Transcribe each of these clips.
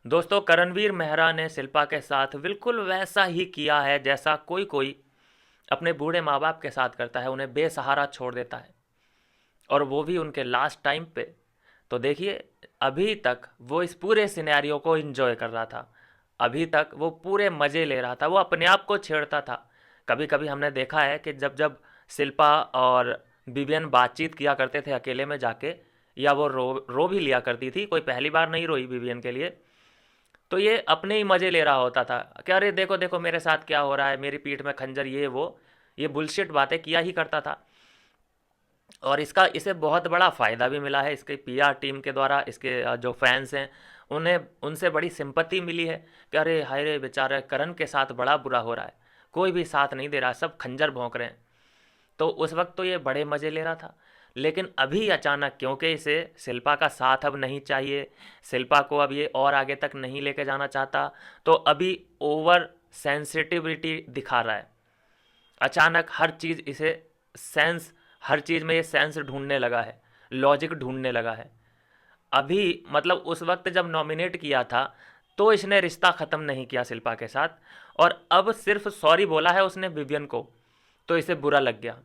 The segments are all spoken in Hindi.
दोस्तों, करणवीर मेहरा ने शिल्पा के साथ बिल्कुल वैसा ही किया है जैसा कोई कोई अपने बूढ़े माँ बाप के साथ करता है, उन्हें बेसहारा छोड़ देता है, और वो भी उनके लास्ट टाइम पे। तो देखिए, अभी तक वो इस पूरे सिनेरियो को एंजॉय कर रहा था, अभी तक वो पूरे मज़े ले रहा था, वो अपने आप को छेड़ता था। कभी कभी हमने देखा है कि जब जब शिल्पा और विवियन बातचीत किया करते थे अकेले में जाके, या वो रो रो भी लिया करती थी, कोई पहली बार नहीं रोई विवियन के लिए, तो ये अपने ही मज़े ले रहा होता था कि अरे देखो देखो मेरे साथ क्या हो रहा है, मेरी पीठ में खंजर, ये बुलशिट बातें किया ही करता था। और इसका इसे बहुत बड़ा फ़ायदा भी मिला है, इसके पीआर टीम के द्वारा, इसके जो फैंस हैं उन्हें उनसे बड़ी सिंपत्ति मिली है कि अरे हाय रे बेचारे करण के साथ बड़ा बुरा हो रहा है, कोई भी साथ नहीं दे रहा, सब खंजर भोंक रहे हैं। तो उस वक्त तो ये बड़े मज़े ले रहा था, लेकिन अभी अचानक क्योंकि इसे शिल्पा का साथ अब नहीं चाहिए, शिल्पा को अब ये और आगे तक नहीं लेके जाना चाहता, तो अभी ओवर सेंसिटिविटी दिखा रहा है। अचानक हर चीज़ इसे सेंस हर चीज़ में ये सेंस ढूंढने लगा है, लॉजिक ढूंढने लगा है। अभी मतलब उस वक्त जब नॉमिनेट किया था तो इसने रिश्ता ख़त्म नहीं किया शिल्पा के साथ, और अब सिर्फ सॉरी बोला है उसने विवियन को, तो इसे बुरा लग गया।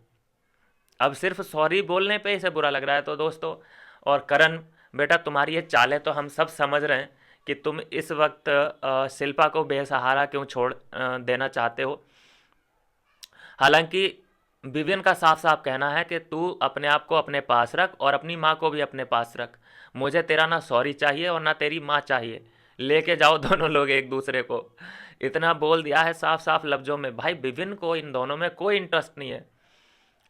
अब सिर्फ सॉरी बोलने पे इसे बुरा लग रहा है। तो दोस्तों, और करण बेटा, तुम्हारी ये चालें तो हम सब समझ रहे हैं कि तुम इस वक्त शिल्पा को बेसहारा क्यों छोड़ देना चाहते हो। हालांकि विवियन का साफ साफ कहना है कि तू अपने आप को अपने पास रख और अपनी माँ को भी अपने पास रख, मुझे तेरा ना सॉरी चाहिए और ना तेरी माँ चाहिए, लेके जाओ दोनों लोग एक दूसरे को। इतना बोल दिया है साफ साफ लफ्ज़ों में। भाई विवियन को इन दोनों में कोई इंटरेस्ट नहीं है।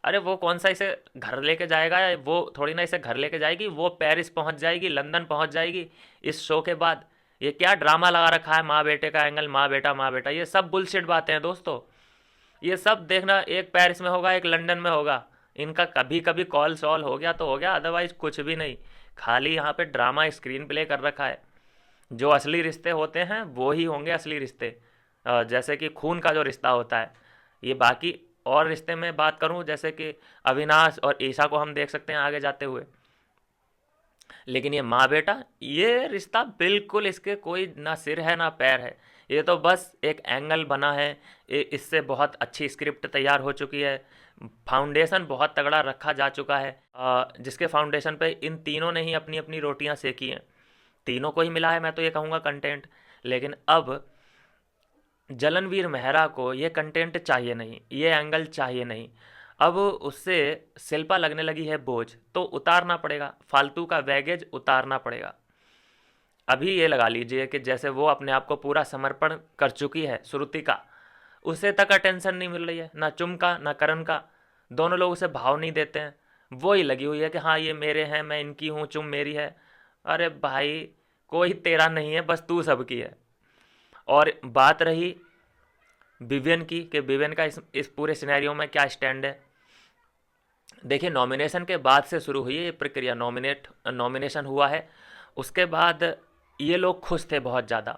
अरे वो कौन सा इसे घर लेके जाएगा, या वो थोड़ी ना इसे घर लेके जाएगी, वो पेरिस पहुंच जाएगी, लंदन पहुंच जाएगी इस शो के बाद। ये क्या ड्रामा लगा रखा है, माँ बेटे का एंगल, माँ बेटा, ये सब बुलशिट बातें हैं दोस्तों। ये सब देखना, एक पेरिस में होगा एक लंदन में होगा, इनका कभी कभी कॉल सॉल हो गया तो हो गया, अदरवाइज कुछ भी नहीं। खाली यहाँ पे ड्रामा स्क्रीन प्ले कर रखा है। जो असली रिश्ते होते हैं वो ही होंगे असली रिश्ते, जैसे कि खून का जो रिश्ता होता है। ये बाकी और रिश्ते में बात करूं, जैसे कि अविनाश और ईशा को हम देख सकते हैं आगे जाते हुए, लेकिन ये माँ बेटा, ये रिश्ता बिल्कुल, इसके कोई ना सिर है ना पैर है। ये तो बस एक एंगल बना है। इससे बहुत अच्छी स्क्रिप्ट तैयार हो चुकी है, फाउंडेशन बहुत तगड़ा रखा जा चुका है, जिसके फाउंडेशन पे इन तीनों ने ही अपनी अपनी रोटियां सेकी हैं। तीनों को ही मिला है मैं तो ये कहूँगा कंटेंट। लेकिन अब जलनवीर मेहरा को ये कंटेंट चाहिए नहीं, ये एंगल चाहिए नहीं। अब उससे शिल्पा लगने लगी है बोझ, तो उतारना पड़ेगा, फालतू का बैगेज उतारना पड़ेगा। अभी ये लगा लीजिए कि जैसे वो अपने आप को पूरा समर्पण कर चुकी है श्रुति का, उसे तक अटेंशन नहीं मिल रही है, ना चुम का ना करण का। दोनों लोग उसे भाव नहीं देते हैं। वो ही लगी हुई है कि हाँ ये मेरे हैं, मैं इनकी हूँ, चुम मेरी है। अरे भाई, कोई तेरा नहीं है, बस तू सबकी है। और बात रही विवियन की, कि विवियन का इस पूरे सिनेरियो में क्या स्टैंड है। देखिए, नॉमिनेशन के बाद से शुरू हुई है ये प्रक्रिया, नॉमिनेशन हुआ है, उसके बाद ये लोग खुश थे बहुत ज़्यादा।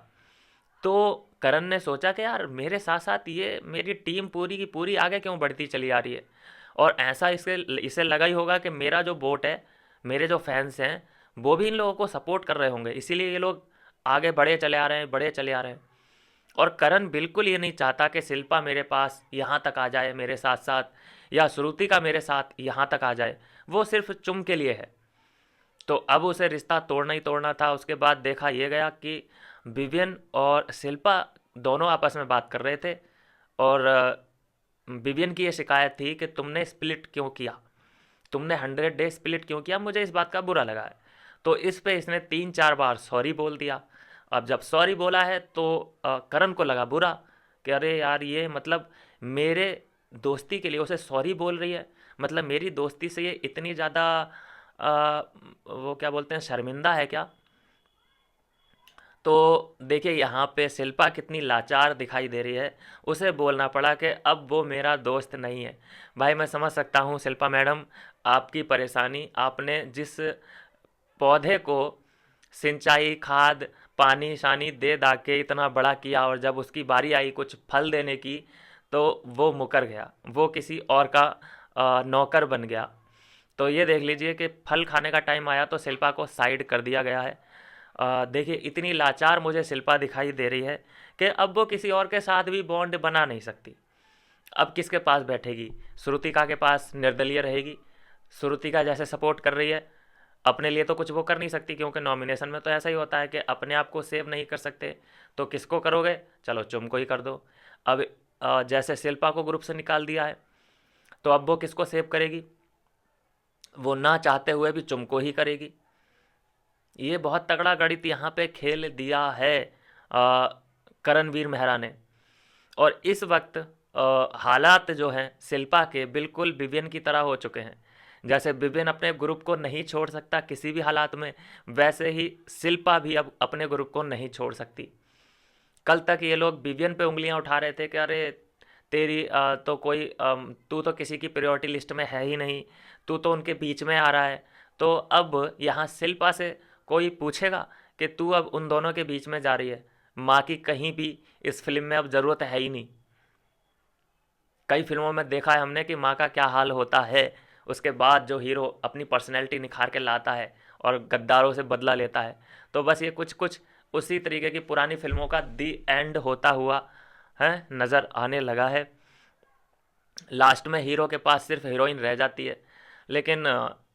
तो करण ने सोचा कि यार मेरे साथ साथ ये मेरी टीम पूरी की पूरी आगे क्यों बढ़ती चली आ रही है, और ऐसा इसे इसे लगा ही होगा कि मेरा जो वोट है, मेरे जो फैंस हैं, वो भी इन लोगों को सपोर्ट कर रहे होंगे, इसीलिए ये लोग आगे बढ़े चले आ रहे हैं, बढ़े चले आ रहे हैं। और करण बिल्कुल ये नहीं चाहता कि शिल्पा मेरे पास यहाँ तक आ जाए मेरे साथ साथ, या श्रुति का मेरे साथ यहाँ तक आ जाए। वो सिर्फ चुम के लिए है। तो अब उसे रिश्ता तोड़ना ही तोड़ना था। उसके बाद देखा यह गया कि विवियन और शिल्पा दोनों आपस में बात कर रहे थे, और विवियन की ये शिकायत थी कि तुमने स्प्लिट क्यों किया, तुमने 100 डे स्प्लिट क्यों किया, मुझे इस बात का बुरा लगा है। तो इस पे इसने 3-4 बार सॉरी बोल दिया। अब जब सॉरी बोला है तो करण को लगा बुरा कि अरे यार, ये मतलब मेरे दोस्ती के लिए उसे सॉरी बोल रही है, मतलब मेरी दोस्ती से ये इतनी ज़्यादा वो क्या बोलते हैं, शर्मिंदा है क्या। तो देखिए यहाँ पे शिल्पा कितनी लाचार दिखाई दे रही है। उसे बोलना पड़ा कि अब वो मेरा दोस्त नहीं है। भाई मैं समझ सकता हूँ शिल्पा मैडम, आपकी परेशानी, आपने जिस पौधे को सिंचाई, खाद, पानी शानी दे दा के इतना बड़ा किया, और जब उसकी बारी आई कुछ फल देने की, तो वो मुकर गया, वो किसी और का नौकर बन गया। तो ये देख लीजिए कि फल खाने का टाइम आया तो शिल्पा को साइड कर दिया गया है। देखिए इतनी लाचार मुझे शिल्पा दिखाई दे रही है कि अब वो किसी और के साथ भी बॉन्ड बना नहीं सकती। अब किसके पास बैठेगी? श्रुतिका के पास निर्दलीय रहेगी। श्रुतिका जैसे सपोर्ट कर रही है, अपने लिए तो कुछ वो कर नहीं सकती, क्योंकि नॉमिनेशन में तो ऐसा ही होता है कि अपने आप को सेव नहीं कर सकते, तो किसको करोगे? चलो चुम को ही कर दो। अब जैसे शिल्पा को ग्रुप से निकाल दिया है, तो अब वो किसको सेव करेगी? वो ना चाहते हुए भी चुम को ही करेगी। ये बहुत तगड़ा गणित यहाँ पे खेल दिया है करणवीर मेहरा ने। और इस वक्त हालात जो हैं शिल्पा के बिल्कुल विवियन की तरह हो चुके हैं। जैसे विवियन अपने ग्रुप को नहीं छोड़ सकता किसी भी हालात में, वैसे ही शिल्पा भी अब अपने ग्रुप को नहीं छोड़ सकती। कल तक ये लोग विवियन पे उंगलियां उठा रहे थे कि अरे तेरी तो कोई तू तो किसी की प्रायोरिटी लिस्ट में है ही नहीं, तू तो उनके बीच में आ रहा है। तो अब यहाँ शिल्पा से कोई पूछेगा कि तू अब उन दोनों के बीच में जा रही है? माँ की कहीं भी इस फिल्म में अब ज़रूरत है ही नहीं। कई फिल्मों में देखा है हमने कि माँ का क्या हाल होता है, उसके बाद जो हीरो अपनी पर्सनैलिटी निखार के लाता है और गद्दारों से बदला लेता है। तो बस ये कुछ कुछ उसी तरीके की पुरानी फिल्मों का दी एंड होता हुआ है नज़र आने लगा है। लास्ट में हीरो के पास सिर्फ हीरोइन रह जाती है, लेकिन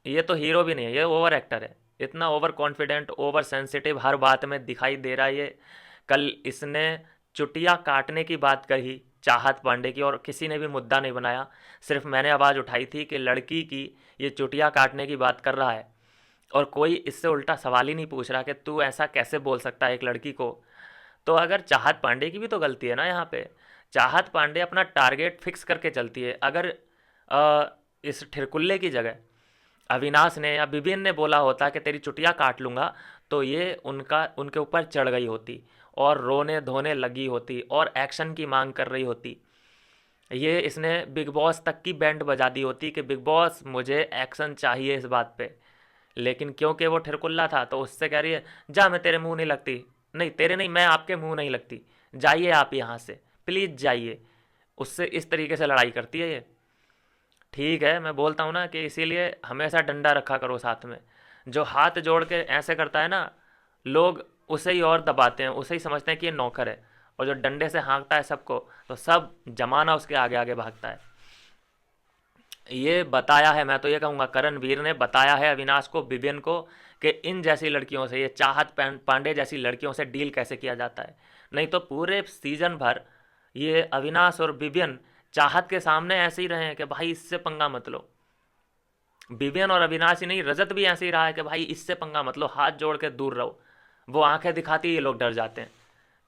ये तो हीरो भी नहीं है, ये ओवर एक्टर है। इतना ओवर कॉन्फिडेंट, ओवर सेंसिटिव हर बात में दिखाई दे रहा है ये। कल इसने चुटिया काटने की बात कही चाहत पांडे की, और किसी ने भी मुद्दा नहीं बनाया, सिर्फ मैंने आवाज़ उठाई थी कि लड़की की ये चुटिया काटने की बात कर रहा है, और कोई इससे उल्टा सवाल ही नहीं पूछ रहा कि तू ऐसा कैसे बोल सकता है एक लड़की को। तो अगर चाहत पांडे की भी तो गलती है ना यहाँ पे। चाहत पांडे अपना टारगेट फिक्स करके चलती है। अगर इस ठिरकुल्ले की जगह अविनाश ने या विभिन्न ने बोला होता कि तेरी चुटिया काट लूँगा, तो ये उनके ऊपर चढ़ गई होती और रोने धोने लगी होती और एक्शन की मांग कर रही होती। ये इसने बिग बॉस तक की बैंड बजा दी होती कि बिग बॉस मुझे एक्शन चाहिए इस बात पे। लेकिन क्योंकि वो ठिरकुल्ला था, तो उससे कह रही है जा, मैं तेरे मुंह नहीं लगती, नहीं तेरे नहीं, मैं आपके मुंह नहीं लगती, जाइए आप यहाँ से, प्लीज़ जाइए। उससे इस तरीके से लड़ाई करती है ये। ठीक है, मैं बोलता हूँ ना कि इसीलिए हमेशा डंडा रखा करो साथ में। जो हाथ जोड़ के ऐसे करता है ना, लोग उसे ही और दबाते हैं, उसे ही समझते हैं कि ये नौकर है। और जो डंडे से हाँकता है सबको, तो सब जमाना उसके आगे आगे भागता है। ये बताया है, मैं तो ये कहूँगा करणवीर ने बताया है अविनाश को, विवियन को, कि इन जैसी लड़कियों से, ये चाहत पांडे जैसी लड़कियों से डील कैसे किया जाता है। नहीं तो पूरे सीजन भर ये अविनाश और विवियन चाहत के सामने ऐसे ही रहे हैं कि भाई इससे पंगा मत लो। विवियन और अविनाश ही नहीं, रजत भी ऐसे ही रहा है कि भाई इससे पंगा मत लो, हाथ जोड़ के दूर रहो। वो आंखें दिखाती, ये लोग डर जाते हैं।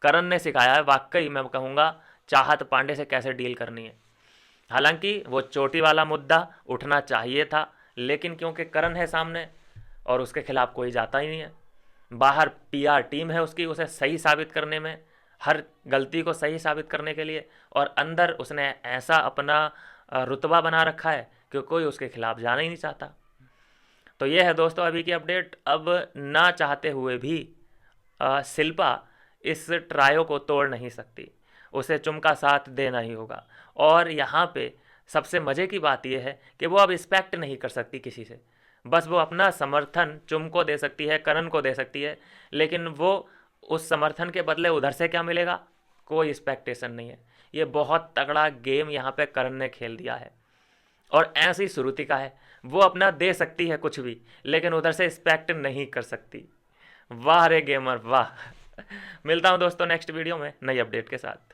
करण ने सिखाया है वाकई, मैं कहूँगा, चाहत पांडे से कैसे डील करनी है। हालांकि वो चोटी वाला मुद्दा उठना चाहिए था, लेकिन क्योंकि करण है सामने और उसके खिलाफ कोई जाता ही नहीं है। बाहर पीआर टीम है उसकी, उसे सही साबित करने में, हर गलती को सही साबित करने के लिए, और अंदर उसने ऐसा अपना रुतबा बना रखा है कि कोई उसके खिलाफ जाना ही नहीं चाहता। तो ये है दोस्तों अभी की अपडेट। अब ना चाहते हुए भी शिल्पा इस ट्रायो को तोड़ नहीं सकती, उसे चुम का साथ देना ही होगा। और यहाँ पे सबसे मज़े की बात यह है कि वो अब रिस्पेक्ट नहीं कर सकती किसी से, बस वो अपना समर्थन चुम को दे सकती है, करण को दे सकती है, लेकिन वो उस समर्थन के बदले उधर से क्या मिलेगा? कोई एक्सपेक्टेशन नहीं है। ये बहुत तगड़ा गेम यहाँ पे करण ने खेल दिया है। और ऐसी श्रुतिका है, वो अपना दे सकती है कुछ भी, लेकिन उधर से एक्सपेक्ट नहीं कर सकती। वाह रे गेमर वाह। मिलता हूँ दोस्तों नेक्स्ट वीडियो में नई अपडेट के साथ।